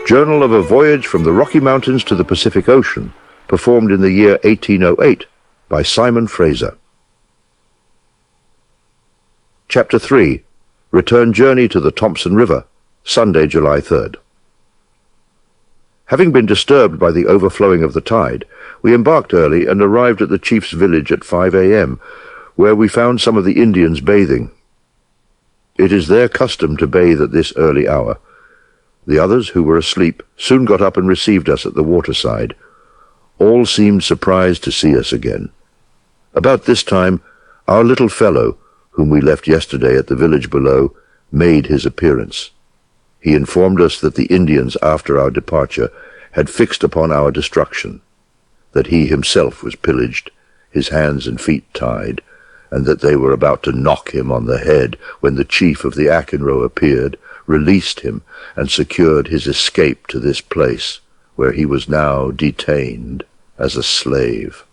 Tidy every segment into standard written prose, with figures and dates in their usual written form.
Journal of a Voyage from the Rocky Mountains to the Pacific Ocean, performed in the year 1808 by Simon Fraser. Chapter 3. Return Journey to the Thompson River, Sunday, July 3rd. Having been disturbed by the overflowing of the tide, we embarked early and arrived at the chief's village at 5 a.m., where we found some of the Indians bathing. It is their custom to bathe at this early hour. The others, who were asleep, soon got up and received us at the waterside. All seemed surprised to see us again. About this time, our little fellow, whom we left yesterday at the village below, made his appearance. He informed us that the Indians, after our departure, had fixed upon our destruction, that he himself was pillaged, his hands and feet tied, and that they were about to knock him on the head when the chief of the Akinro appeared, released him, and secured his escape to this place, where he was now detained as a slave.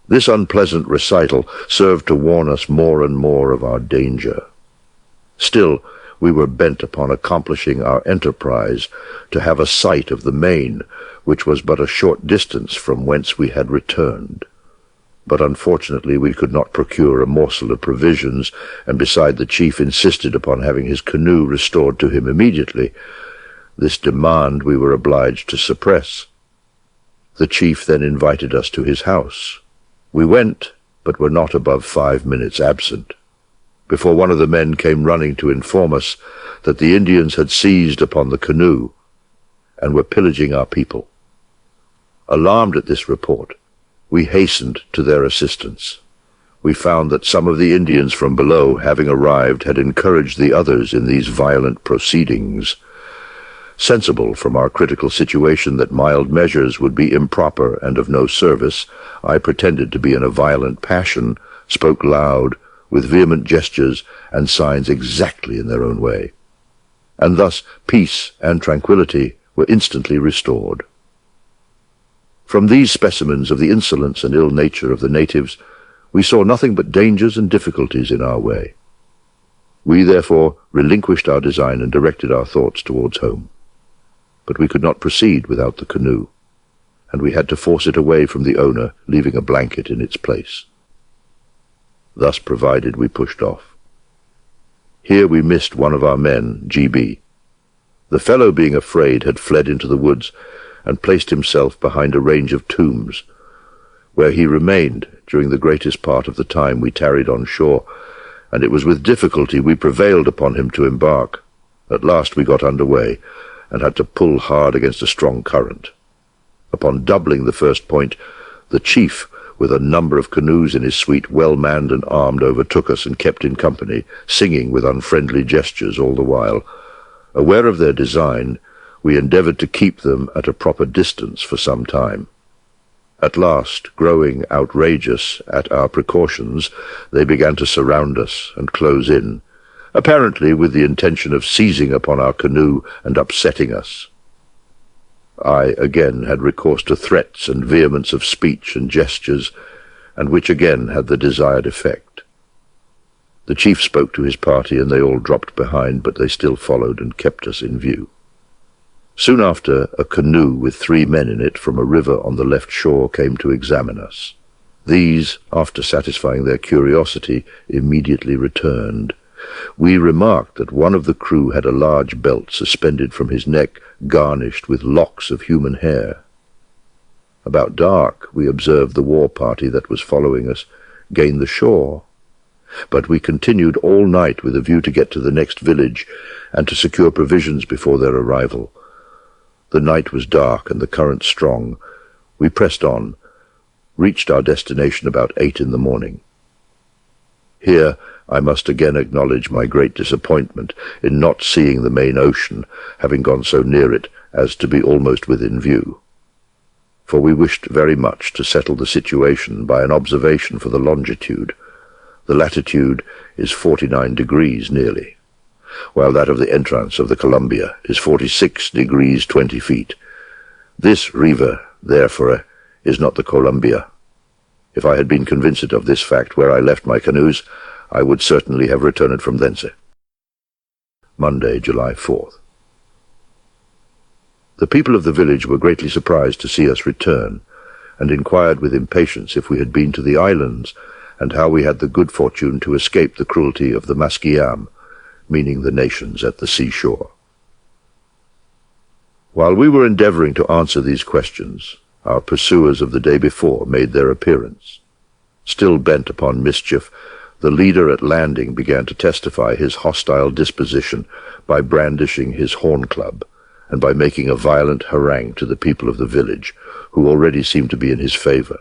This unpleasant recital served to warn us more and more of our danger. Still, we were bent upon accomplishing our enterprise, to have a sight of the main, which was but a short distance from whence we had returned. But unfortunately we could not procure a morsel of provisions, and beside the chief insisted upon having his canoe restored to him immediately. This demand we were obliged to suppress. The chief then invited us to his house. We went, but were not above 5 minutes absent, before one of the men came running to inform us that the Indians had seized upon the canoe, and were pillaging our people. Alarmed at this report, we hastened to their assistance. We found that some of the Indians from below, having arrived, had encouraged the others in these violent proceedings. Sensible from our critical situation that mild measures would be improper and of no service, I pretended to be in a violent passion, spoke loud, with vehement gestures and signs exactly in their own way. And thus peace and tranquillity were instantly restored. From these specimens of the insolence and ill nature of the natives, we saw nothing but dangers and difficulties in our way. We therefore relinquished our design and directed our thoughts towards home. But we could not proceed without the canoe, and we had to force it away from the owner, leaving a blanket in its place. Thus provided, we pushed off. Here we missed one of our men, G.B. The fellow, being afraid, had fled into the woods, and placed himself behind a range of tombs, where he remained during the greatest part of the time we tarried on shore, and it was with difficulty we prevailed upon him to embark. At last we got under way, and had to pull hard against a strong current. Upon doubling the first point, the chief, with a number of canoes in his suite, well manned and armed, overtook us and kept in company, singing with unfriendly gestures all the while. Aware of their design, we endeavored to keep them at a proper distance for some time. At last, growing outrageous at our precautions, they began to surround us and close in, apparently with the intention of seizing upon our canoe and upsetting us. I again had recourse to threats and vehemence of speech and gestures, and which again had the desired effect. The chief spoke to his party, and they all dropped behind, but they still followed and kept us in view. Soon after, a canoe with 3 men in it from a river on the left shore came to examine us. These, after satisfying their curiosity, immediately returned. We remarked that one of the crew had a large belt suspended from his neck, garnished with locks of human hair. About dark, we observed the war party that was following us gain the shore, but we continued all night with a view to get to the next village and to secure provisions before their arrival. The night was dark and the current strong. We pressed on, reached our destination about 8 in the morning. Here I must again acknowledge my great disappointment in not seeing the main ocean, having gone so near it as to be almost within view. For we wished very much to settle the situation by an observation for the longitude. The latitude is 49 degrees nearly, while that of the entrance of the Columbia is 46 degrees 20 feet. This river, therefore, is not the Columbia. If I had been convinced of this fact where I left my canoes, I would certainly have returned from thence. Monday, July 4th. The people of the village were greatly surprised to see us return, and inquired with impatience if we had been to the islands, and how we had the good fortune to escape the cruelty of the Maskiam, meaning the nations at the seashore. While we were endeavoring to answer these questions, our pursuers of the day before made their appearance. Still bent upon mischief, the leader at landing began to testify his hostile disposition by brandishing his horn club, and by making a violent harangue to the people of the village, who already seemed to be in his favor.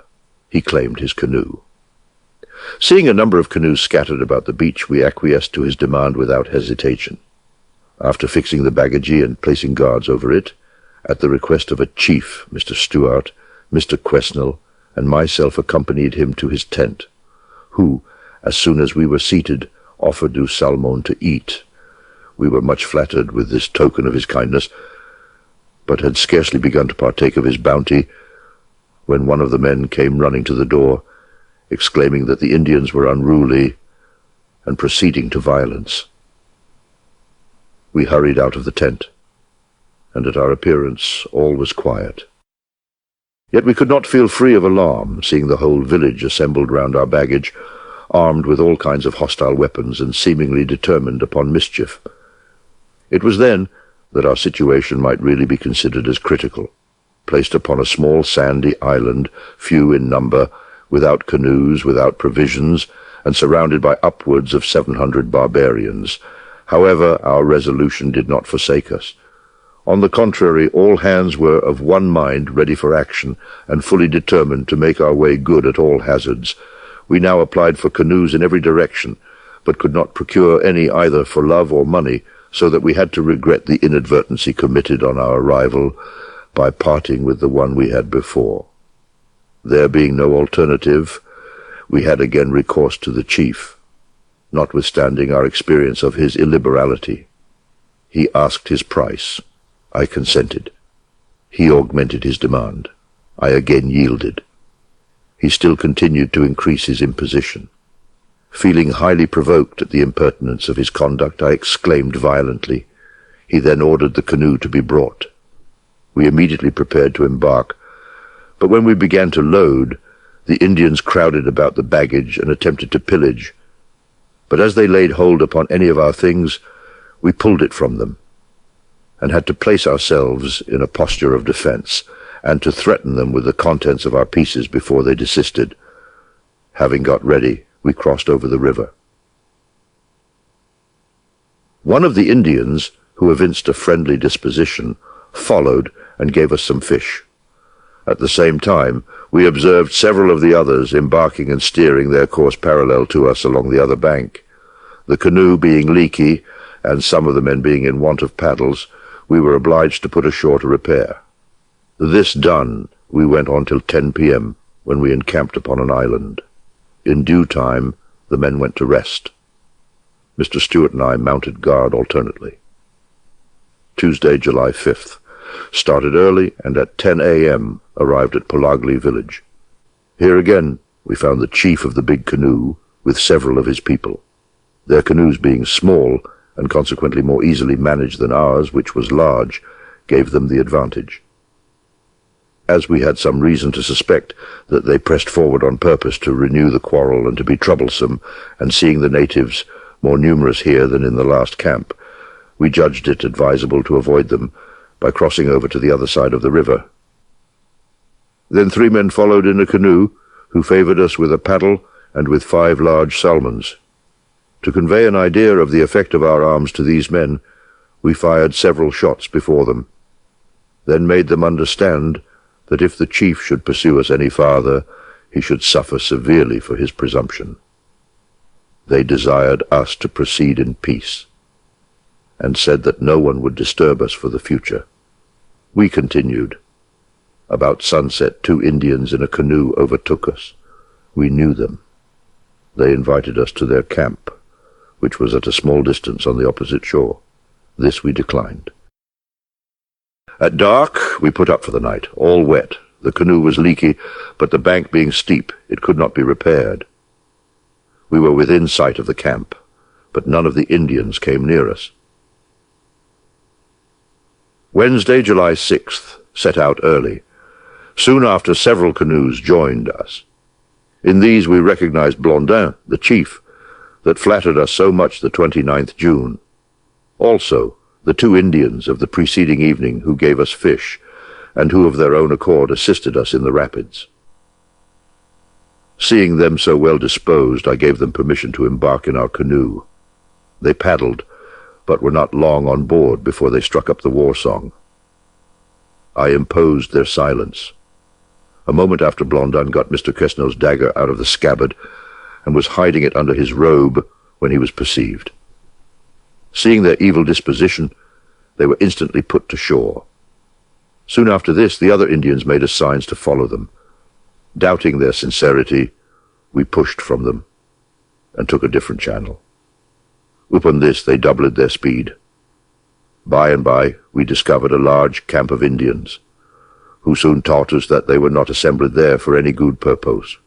He claimed his canoe. Seeing a number of canoes scattered about the beach, we acquiesced to his demand without hesitation. After fixing the baggageee and placing guards over it, at the request of a chief, Mr. Stuart, Mr. Quesnel, and myself accompanied him to his tent, who, as soon as we were seated, offered us salmon to eat. We were much flattered with this token of his kindness, but had scarcely begun to partake of his bounty, when one of the men came running to the door, exclaiming that the Indians were unruly, and proceeding to violence. We hurried out of the tent, and at our appearance all was quiet. Yet we could not feel free of alarm, seeing the whole village assembled round our baggage, armed with all kinds of hostile weapons and seemingly determined upon mischief. It was then that our situation might really be considered as critical, placed upon a small sandy island, few in number, without canoes, without provisions, and surrounded by upwards of 700 barbarians. However, our resolution did not forsake us. On the contrary, all hands were of one mind, ready for action, and fully determined to make our way good at all hazards. We now applied for canoes in every direction, but could not procure any either for love or money, so that we had to regret the inadvertency committed on our arrival by parting with the one we had before. There being no alternative, we had again recourse to the chief, notwithstanding our experience of his illiberality. He asked his price. I consented. He augmented his demand. I again yielded. He still continued to increase his imposition. Feeling highly provoked at the impertinence of his conduct, I exclaimed violently. He then ordered the canoe to be brought. We immediately prepared to embark, but when we began to load, the Indians crowded about the baggage and attempted to pillage. But as they laid hold upon any of our things, we pulled it from them, and had to place ourselves in a posture of defense, and to threaten them with the contents of our pieces before they desisted. Having got ready, we crossed over the river. One of the Indians, who evinced a friendly disposition, followed and gave us some fish. At the same time, we observed several of the others embarking and steering their course parallel to us along the other bank. The canoe being leaky, and some of the men being in want of paddles, we were obliged to put ashore to repair. This done, we went on till 10 p.m., when we encamped upon an island. In due time, the men went to rest. Mr. Stuart and I mounted guard alternately. Tuesday, July 5th. Started early, and at 10 a.m. arrived at Polagli village. Here again we found the chief of the big canoe with several of his people. Their canoes being small, and consequently more easily managed than ours, which was large, gave them the advantage. As we had some reason to suspect that they pressed forward on purpose to renew the quarrel and to be troublesome, and seeing the natives more numerous here than in the last camp, we judged it advisable to avoid them by crossing over to the other side of the river. Then 3 men followed in a canoe, who favored us with a paddle and with 5 large salmons. To convey an idea of the effect of our arms to these men, we fired several shots before them, then made them understand that if the chief should pursue us any farther, he should suffer severely for his presumption. They desired us to proceed in peace, and said that no one would disturb us for the future. We continued. About sunset, 2 Indians in a canoe overtook us. We knew them. They invited us to their camp, which was at a small distance on the opposite shore. This we declined. At dark, we put up for the night, all wet. The canoe was leaky, but the bank being steep, it could not be repaired. We were within sight of the camp, but none of the Indians came near us. Wednesday, July 6th, set out early. Soon after, several canoes joined us. In these we recognized Blondin, the chief, that flattered us so much the 29th June. Also, the two Indians of the preceding evening who gave us fish, and who of their own accord assisted us in the rapids. Seeing them so well disposed, I gave them permission to embark in our canoe. They paddled, but were not long on board before they struck up the war song. I imposed their silence. A moment after, Blondin got Mr. Quesnel's dagger out of the scabbard and was hiding it under his robe when he was perceived. Seeing their evil disposition, they were instantly put to shore. Soon after this, the other Indians made us signs to follow them. Doubting their sincerity, we pushed from them and took a different channel. Upon this, they doubled their speed. By and by, we discovered a large camp of Indians, who soon taught us that they were not assembled there for any good purpose.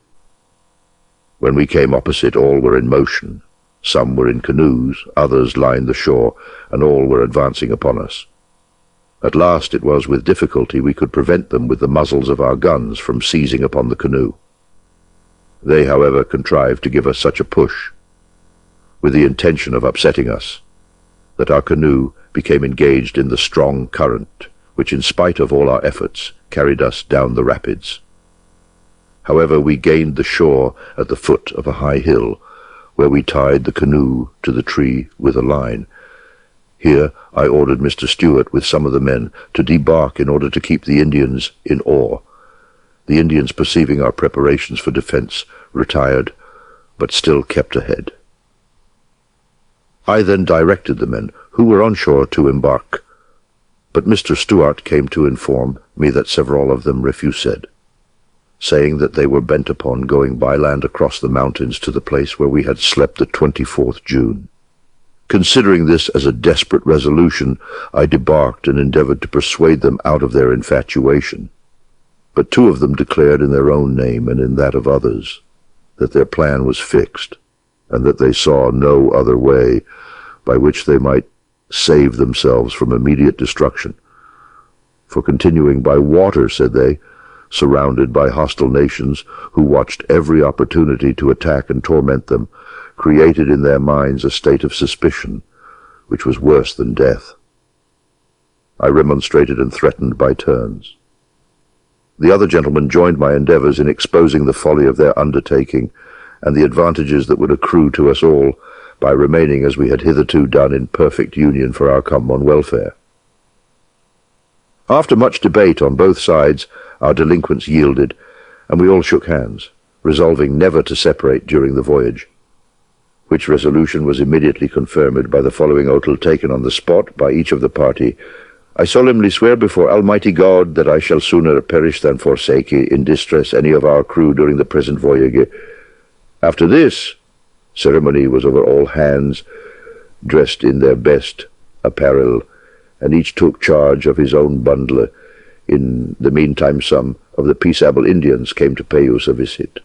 When we came opposite, all were in motion. Some were in canoes, others lined the shore, and all were advancing upon us. At last it was with difficulty we could prevent them with the muzzles of our guns from seizing upon the canoe. They, however, contrived to give us such a push, with the intention of upsetting us, that our canoe became engaged in the strong current, which, in spite of all our efforts, carried us down the rapids. However, we gained the shore at the foot of a high hill, where we tied the canoe to the tree with a line. Here I ordered Mr. Stewart with some of the men to debark in order to keep the Indians in awe. The Indians, perceiving our preparations for defense, retired, but still kept ahead. I then directed the men who were on shore to embark, but Mr. Stewart came to inform me that several of them refused, saying that they were bent upon going by land across the mountains to the place where we had slept the 24th June. Considering this as a desperate resolution, I debarked and endeavored to persuade them out of their infatuation. But two of them declared in their own name and in that of others that their plan was fixed, and that they saw no other way by which they might save themselves from immediate destruction. For continuing by water, said they, surrounded by hostile nations who watched every opportunity to attack and torment them, created in their minds a state of suspicion which was worse than death. I remonstrated and threatened by turns. The other gentlemen joined my endeavors in exposing the folly of their undertaking and the advantages that would accrue to us all by remaining as we had hitherto done in perfect union for our common welfare. After much debate on both sides, our delinquents yielded, and we all shook hands, resolving never to separate during the voyage, which resolution was immediately confirmed by the following oath taken on the spot by each of the party. I solemnly swear before Almighty God that I shall sooner perish than forsake in distress any of our crew during the present voyage. After this, ceremony was over all hands, dressed in their best apparel, and each took charge of his own bundle. In the meantime, some of the peaceable Indians came to pay us a visit.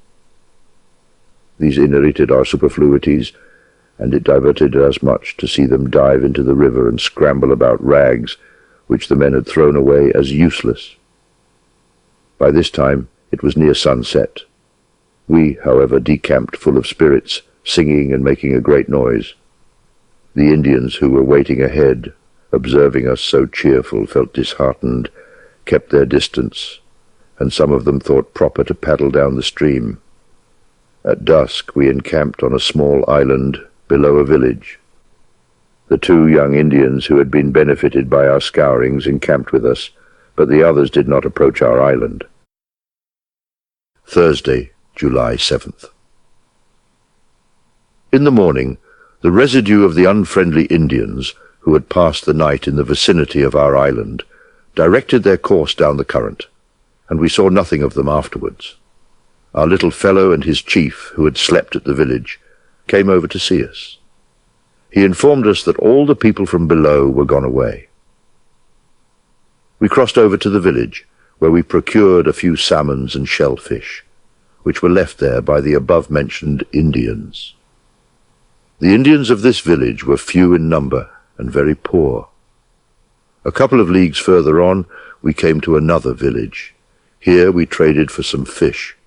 These inherited our superfluities, and it diverted us much to see them dive into the river and scramble about rags which the men had thrown away as useless. By this time it was near sunset. We, however, decamped full of spirits, singing and making a great noise. The Indians who were waiting ahead, observing us so cheerful, felt disheartened, kept their distance, and some of them thought proper to paddle down the stream. At dusk we encamped on a small island below a village. The two young Indians who had been benefited by our scourings encamped with us, but the others did not approach our island. Thursday, July 7th. In the morning, the residue of the unfriendly Indians, who had passed the night in the vicinity of our island, directed their course down the current, and we saw nothing of them afterwards. Our little fellow and his chief, who had slept at the village, came over to see us. He informed us that all the people from below were gone away. We crossed over to the village, where we procured a few salmons and shellfish, which were left there by the above-mentioned Indians. The Indians of this village were few in number and very poor. A couple of leagues further on, we came to another village. Here we traded for some fish.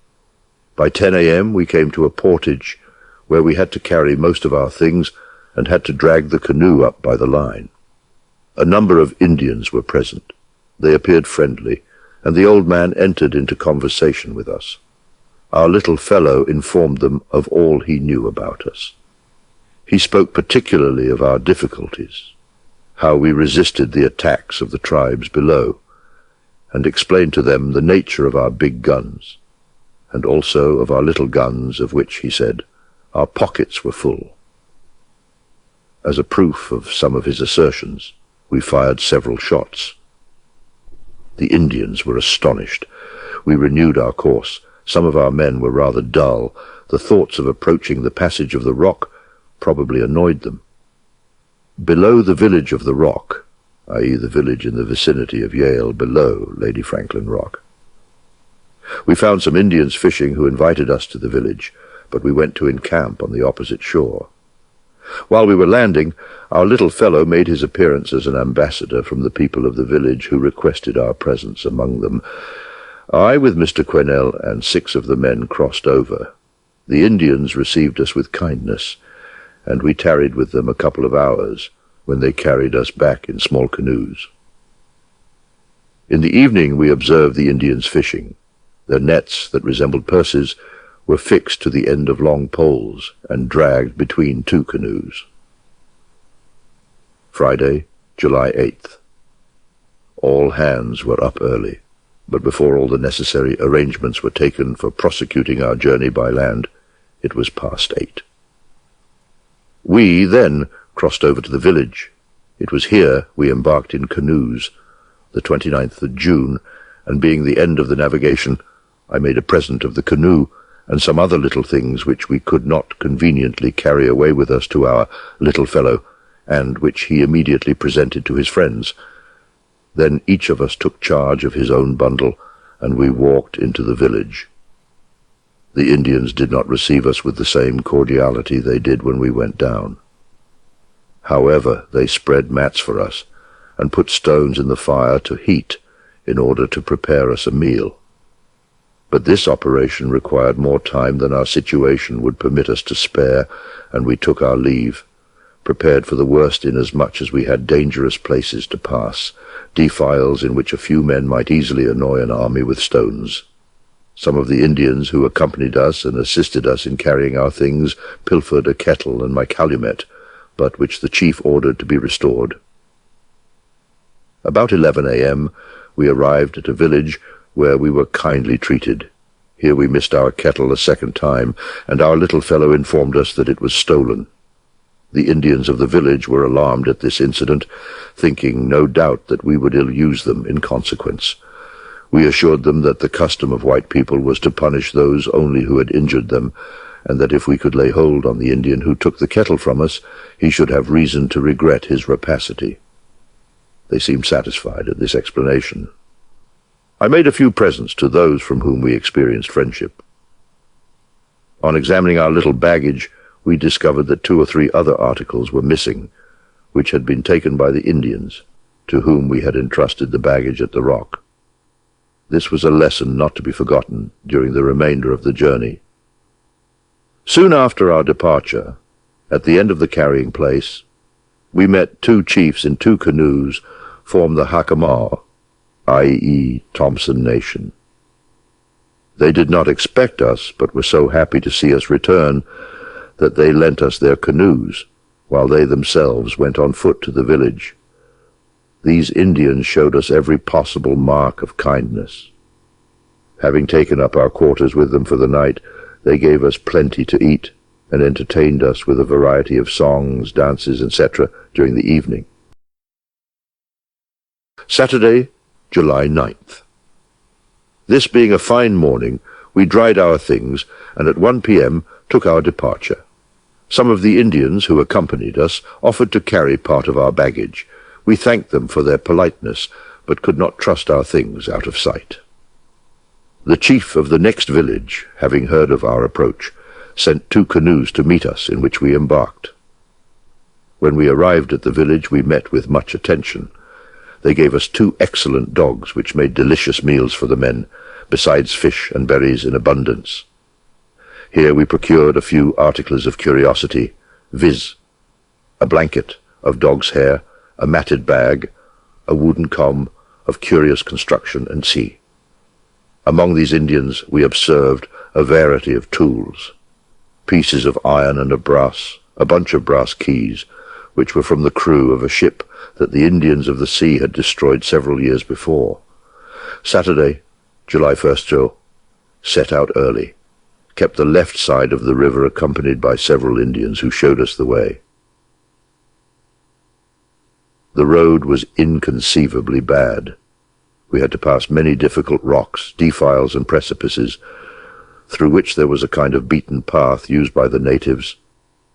By 10 a.m. we came to a portage where we had to carry most of our things and had to drag the canoe up by the line. A number of Indians were present. They appeared friendly, and the old man entered into conversation with us. Our little fellow informed them of all he knew about us. He spoke particularly of our difficulties, how we resisted the attacks of the tribes below, and explained to them the nature of our big guns, and also of our little guns, of which, he said, our pockets were full. As a proof of some of his assertions, we fired several shots. The Indians were astonished. We renewed our course. Some of our men were rather dull. The thoughts of approaching the passage of the rock probably annoyed them. Below the village of the rock, i.e. the village in the vicinity of Yale below Lady Franklin Rock, we found some Indians fishing who invited us to the village, but we went to encamp on the opposite shore. While we were landing, our little fellow made his appearance as an ambassador from the people of the village who requested our presence among them. I, with Mr. Quesnel and 6 of the men, crossed over. The Indians received us with kindness, and we tarried with them a couple of hours, when they carried us back in small canoes. In the evening we observed the Indians fishing. Their nets, that resembled purses, were fixed to the end of long poles and dragged between 2 canoes. Friday, July 8th. All hands were up early, but before all the necessary arrangements were taken for prosecuting our journey by land, it was past 8. We then crossed over to the village. It was here we embarked in canoes, the 29th of June, and being the end of the navigation, I made a present of the canoe and some other little things which we could not conveniently carry away with us to our little fellow, and which he immediately presented to his friends. Then each of us took charge of his own bundle, and we walked into the village. The Indians did not receive us with the same cordiality they did when we went down. However, they spread mats for us, and put stones in the fire to heat in order to prepare us a meal. But this operation required more time than our situation would permit us to spare, and we took our leave, prepared for the worst inasmuch as we had dangerous places to pass, defiles in which a few men might easily annoy an army with stones. Some of the Indians who accompanied us and assisted us in carrying our things pilfered a kettle and my calumet, but which the chief ordered to be restored. About 11 a.m. we arrived at a village where we were kindly treated. Here we missed our kettle a second time, and our little fellow informed us that it was stolen. The Indians of the village were alarmed at this incident, thinking no doubt that we would ill-use them in consequence. We assured them that the custom of white people was to punish those only who had injured them, and that if we could lay hold on the Indian who took the kettle from us, he should have reason to regret his rapacity. They seemed satisfied at this explanation. I made a few presents to those from whom we experienced friendship. On examining our little baggage, we discovered that 2 or 3 other articles were missing, which had been taken by the Indians, to whom we had entrusted the baggage at the rock. This was a lesson not to be forgotten during the remainder of the journey. Soon after our departure, at the end of the carrying place, we met 2 chiefs in 2 canoes formed the Hackamar, i.e. Thompson Nation. They did not expect us, but were so happy to see us return that they lent us their canoes, while they themselves went on foot to the village. These Indians showed us every possible mark of kindness. Having taken up our quarters with them for the night, they gave us plenty to eat, and entertained us with a variety of songs, dances, etc. during the evening. Saturday, July 9th. This being a fine morning, we dried our things, and at 1 p.m. took our departure. Some of the Indians who accompanied us offered to carry part of our baggage. We thanked them for their politeness, but could not trust our things out of sight. The chief of the next village, having heard of our approach, sent 2 canoes to meet us, in which we embarked. When we arrived at the village, we met with much attention. They gave us 2 excellent dogs, which made delicious meals for the men, besides fish and berries in abundance. Here we procured a few articles of curiosity, viz., a blanket of dog's hair, a matted bag, a wooden comb of curious construction and see. Among these Indians we observed a variety of tools, pieces of iron and of brass, a bunch of brass keys, which were from the crew of a ship that the Indians of the sea had destroyed several years before. Saturday, July 1st, Joe, set out early, kept the left side of the river accompanied by several Indians who showed us the way. The road was inconceivably bad. We had to pass many difficult rocks, defiles and precipices, through which there was a kind of beaten path used by the natives,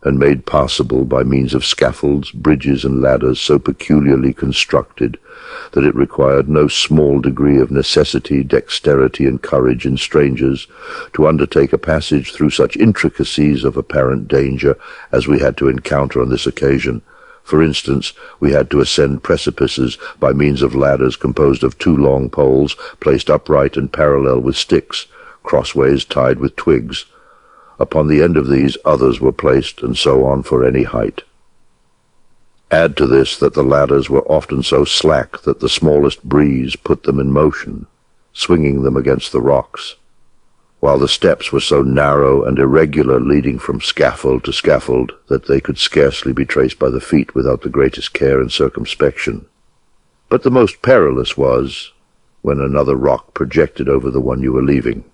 and made passable by means of scaffolds, bridges, and ladders so peculiarly constructed that it required no small degree of necessity, dexterity, and courage in strangers to undertake a passage through such intricacies of apparent danger as we had to encounter on this occasion. For instance, we had to ascend precipices by means of ladders composed of 2 long poles placed upright and parallel with sticks, crossways tied with twigs. Upon the end of these others were placed, and so on for any height. Add to this that the ladders were often so slack that the smallest breeze put them in motion, swinging them against the rocks, while the steps were so narrow and irregular, leading from scaffold to scaffold, that they could scarcely be traced by the feet without the greatest care and circumspection. But the most perilous was when another rock projected over the one you were leaving.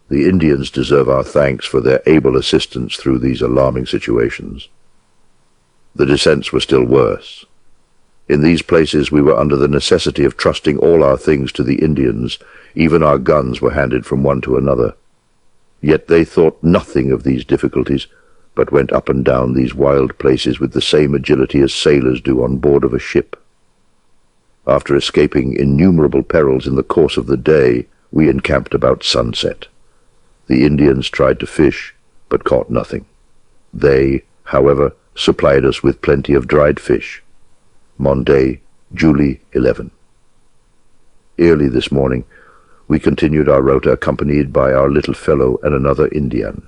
The Indians deserve our thanks for their able assistance through these alarming situations. The descents were still worse. In these places we were under the necessity of trusting all our things to the Indians. Even our guns were handed from one to another. Yet they thought nothing of these difficulties, but went up and down these wild places with the same agility as sailors do on board of a ship. After escaping innumerable perils in the course of the day, we encamped about sunset. The Indians tried to fish, but caught nothing. They, however, supplied us with plenty of dried fish. Monday, July 11. Early this morning, we continued our route accompanied by our little fellow and another Indian,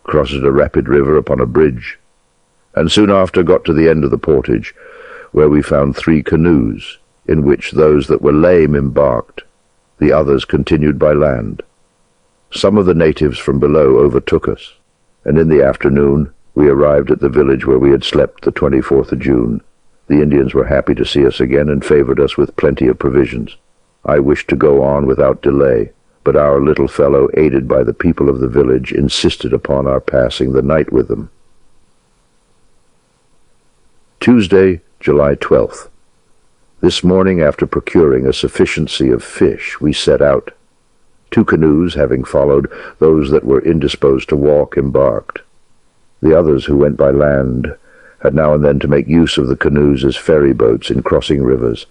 crossed a rapid river upon a bridge, and soon after got to the end of the portage, where we found 3 canoes, in which those that were lame embarked, the others continued by land. Some of the natives from below overtook us, and in the afternoon we arrived at the village where we had slept the 24th of June. The Indians were happy to see us again and favored us with plenty of provisions. I wished to go on without delay, but our little fellow, aided by the people of the village, insisted upon our passing the night with them. Tuesday, July 12th. This morning, after procuring a sufficiency of fish, we set out. 2 canoes, having followed, those that were indisposed to walk embarked. The others, who went by land, had now and then to make use of the canoes as ferry boats in crossing rivers.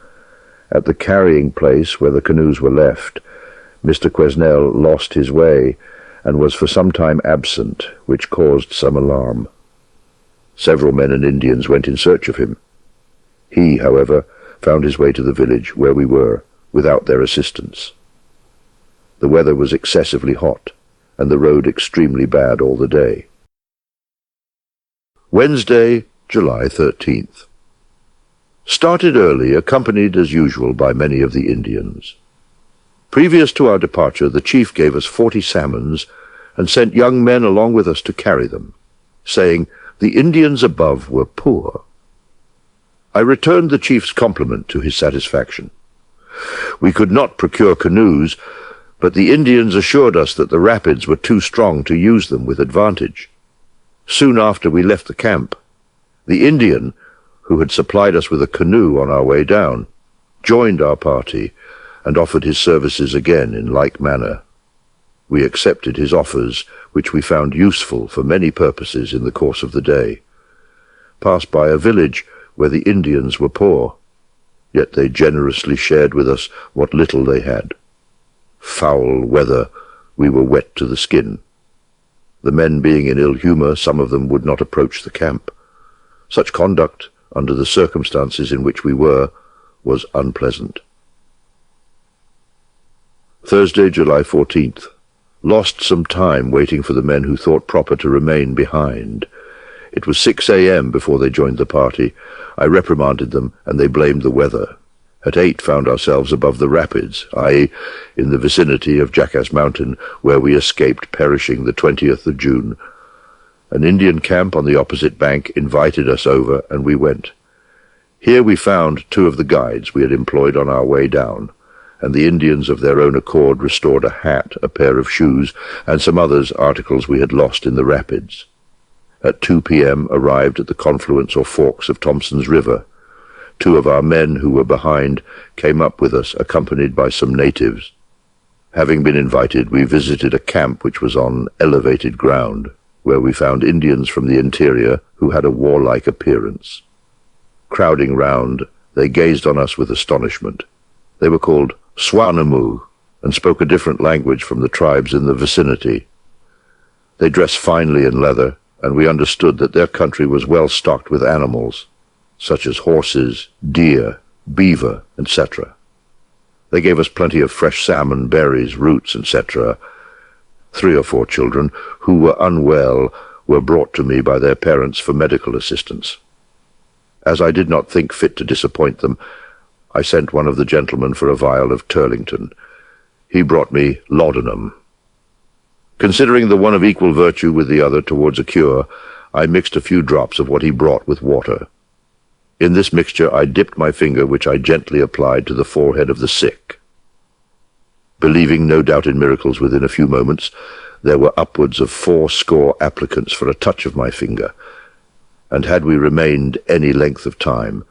At the carrying place where the canoes were left, Mr. Quesnel lost his way, and was for some time absent, which caused some alarm. Several men and Indians went in search of him. He, however, found his way to the village where we were, without their assistance. The weather was excessively hot, and the road extremely bad all the day. Wednesday, July 13th. Started early, accompanied as usual by many of the Indians. Previous to our departure, the chief gave us 40 salmons, and sent young men along with us to carry them, saying the Indians above were poor. I returned the chief's compliment to his satisfaction. We could not procure canoes, but the Indians assured us that the rapids were too strong to use them with advantage. Soon after we left the camp, the Indian, who had supplied us with a canoe on our way down, joined our party and offered his services again in like manner. We accepted his offers, which we found useful for many purposes in the course of the day. Passed by a village where the Indians were poor, yet they generously shared with us what little they had. Foul weather, we were wet to the skin. The men being in ill humor, some of them would not approach the camp. Such conduct, under the circumstances in which we were, was unpleasant. Thursday, July 14th. Lost some time waiting for the men who thought proper to remain behind. It was 6 a.m. before they joined the party. I reprimanded them, and they blamed the weather. At 8 found ourselves above the rapids, i.e., in the vicinity of Jackass Mountain, where we escaped perishing the 20th of June. An Indian camp on the opposite bank invited us over, and we went. Here we found 2 of the guides we had employed on our way down, and the Indians of their own accord restored a hat, a pair of shoes, and some others articles we had lost in the rapids. At 2 p.m. arrived at the confluence or forks of Thompson's River. 2 of our men who were behind came up with us, accompanied by some natives. Having been invited, we visited a camp which was on elevated ground, where we found Indians from the interior who had a warlike appearance. Crowding round, they gazed on us with astonishment. They were called Swanamu, and spoke a different language from the tribes in the vicinity. They dressed finely in leather, and we understood that their country was well stocked with animals, such as horses, deer, beaver, etc. They gave us plenty of fresh salmon, berries, roots, etc. 3 or 4 children, who were unwell, were brought to me by their parents for medical assistance. As I did not think fit to disappoint them, I sent one of the gentlemen for a vial of Turlington. He brought me laudanum. Considering the one of equal virtue with the other towards a cure, I mixed a few drops of what he brought with water. In this mixture I dipped my finger, which I gently applied to the forehead of the sick. Believing no doubt in miracles, within a few moments there were upwards of 80 applicants for a touch of my finger, and had we remained any length of time,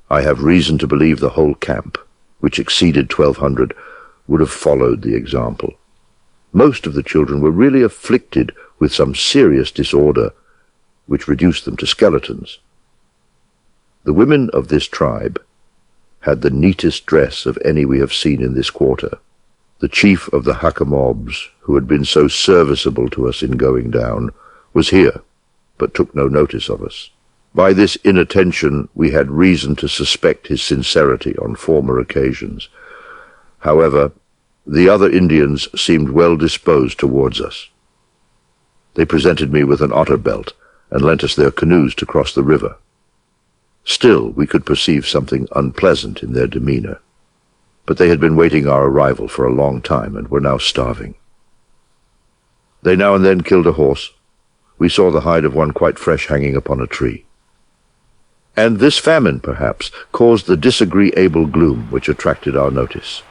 I have reason to believe the whole camp, which exceeded 1,200, would have followed the example. Most of the children were really afflicted with some serious disorder, which reduced them to skeletons. The women of this tribe had the neatest dress of any we have seen in this quarter. The chief of the Hackamobs, who had been so serviceable to us in going down, was here, but took no notice of us. By this inattention we had reason to suspect his sincerity on former occasions. However, the other Indians seemed well disposed towards us. They presented me with an otter belt, and lent us their canoes to cross the river. Still, we could perceive something unpleasant in their demeanor. But they had been waiting our arrival for a long time, and were now starving. They now and then killed a horse. We saw the hide of one quite fresh hanging upon a tree. And this famine, perhaps, caused the disagreeable gloom which attracted our notice.